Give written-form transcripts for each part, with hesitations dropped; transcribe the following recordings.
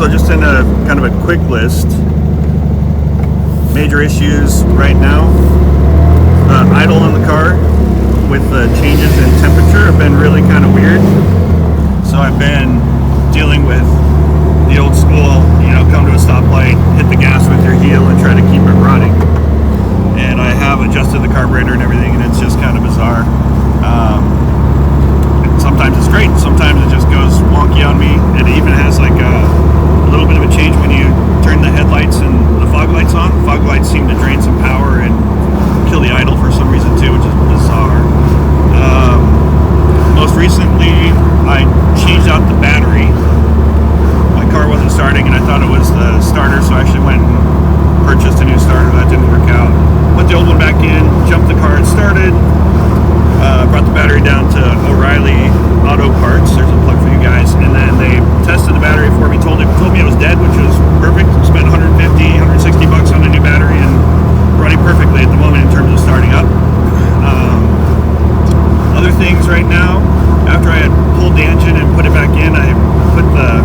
So just in a kind of a quick list, major issues right now. Idle in the car with the changes in temperature have been really kind of weird. So I've been dealing with the old school, come to a stoplight, hit the gas with your heel and try to keep it running. And I have adjusted the carburetor and everything, and it's just kind of bizarre. Sometimes it's great, sometimes it just goes wonky on me. It even has like a little bit of a change when you turn the headlights and the fog lights on. Fog lights seem to drain some power and kill the idle for some reason too, which is bizarre. Most recently, I changed out the battery. My car wasn't starting, and I thought it was the starter, so I actually went and purchased a new starter. That didn't work out. Put the old one back in, jumped the car, and started. Brought the battery down to O'Reilly Auto Parts. There's a plug for you guys. And then they tested the battery for me, told me it was dead, which was perfect. Spent $150, $160 on a new battery and running perfectly at the moment in terms of starting up. Other things right now, after I had pulled the engine and put it back in, I put the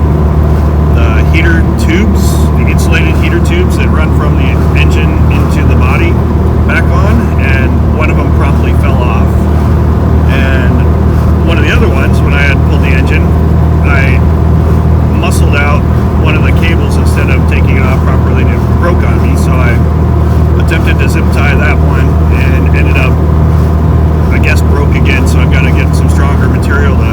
heater tubes, the insulated heater tubes that run from the engine into the body back on, and one of them promptly fell off. And one of the other ones, when I had pulled the engine, I muscled out one of the cables instead of taking it off properly, and it broke on me. So I attempted to zip tie that one and ended up, I guess, broke again. So I've got to get some stronger material to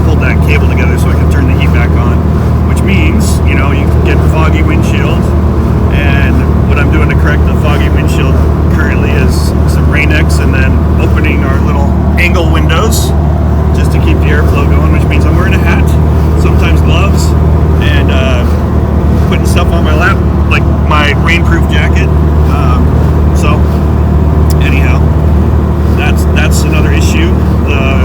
hold that cable together so I can turn the heat back on, which means, you can get foggy windshield. And what I'm doing to correct the foggy windshield currently is some Rain-X and then opening our little angle windows just to keep the airflow going, which means I'm wearing a hat, sometimes gloves, and putting stuff on my lap, like my rainproof jacket. So anyhow, that's another issue. The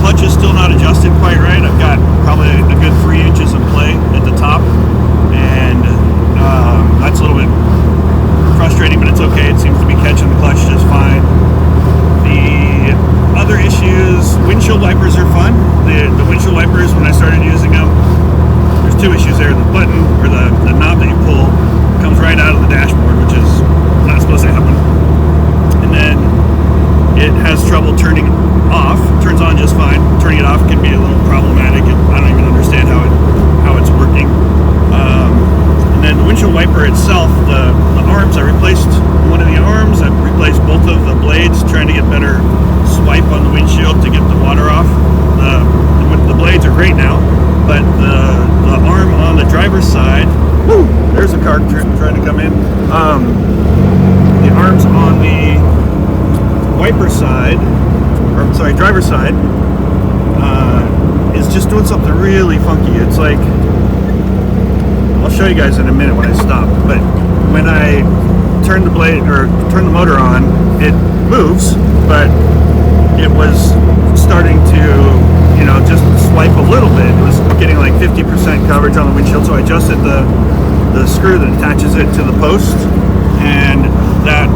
clutch is still not adjusted quite right. I've got probably a good 3 inches of play at the top, and that's a little bit frustrating, but it's okay. It seems to be catching the clutch just fine. The other issues, windshield wipers are fun. The windshield wipers, when I started using them, there's 2 issues there. The button, or the knob that you pull, comes right out of the dashboard, which is not supposed to happen. And then it has trouble turning off. Turns on just fine. Turning it off can be a little problematic. I don't even understand how it's working. And then the windshield wiper itself, the arms, I replaced one of the arms. I replaced both of the blades, trying to get better swipe on the windshield to get the water off. The blades are great now, but the arm on the driver's side, there's a car trying to come in. The arms on the wiper side, driver's side, is just doing something really funky. It's like, I'll show you guys in a minute when I stop, but when I turn the motor on, it moves, but it was starting to, just swipe a little bit. It was getting like 50% coverage on the windshield, so I adjusted the screw that attaches it to the post, and that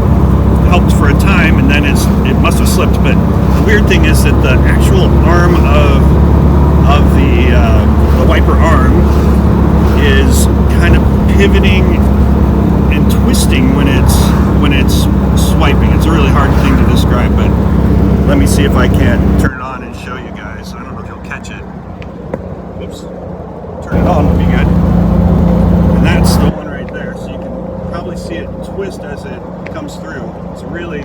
helped for a time, and then it must have slipped. But the weird thing is that the actual arm of the wiper arm is kind of pivoting and twisting when it's swiping. It's a really hard thing to describe, but let me see if I can turn it on and show you guys. I don't know if you'll catch it. Oops. Turn it on would be good. And that's the one right there. So you can probably see it twist as it comes through. It's a really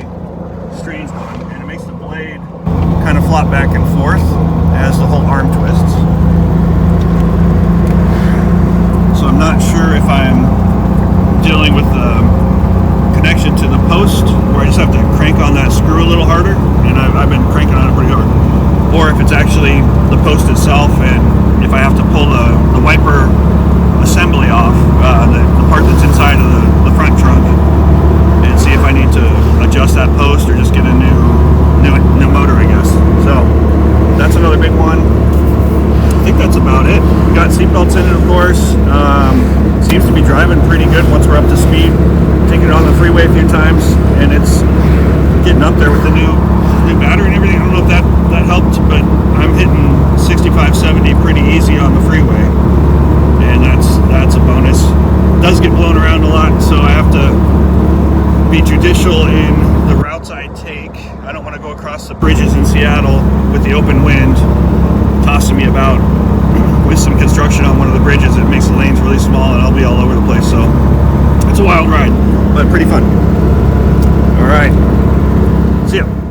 strange one, and it makes the blade kind of flop back and forth as the whole arm twists. So I'm not sure if I'm dealing with the connection to the post, where I just have to crank on that screw a little harder, and I've been cranking on it pretty hard, or if it's actually the post itself, and if I have to pull the wiper assembly off, the part that's inside of the front trunk, and see if I need to adjust that post or just get a new motor, I guess. So that's another big one. I think that's about it. We got seatbelts in it, of course. Seems to be driving pretty good once we're up to speed. Taking it on the freeway a few times, and it's getting up there with the new battery and everything. I don't know if that helped, but I'm hitting 65, 70 pretty easy on the freeway. and that's a bonus. It does get blown around a lot, so I have to be judicial in the routes I take. I don't want to go across the bridges in Seattle with the open wind tossing me about. With some construction on one of the bridges, it makes the lanes really small and I'll be all over the place. So it's a wild ride, but pretty fun. All right, see ya.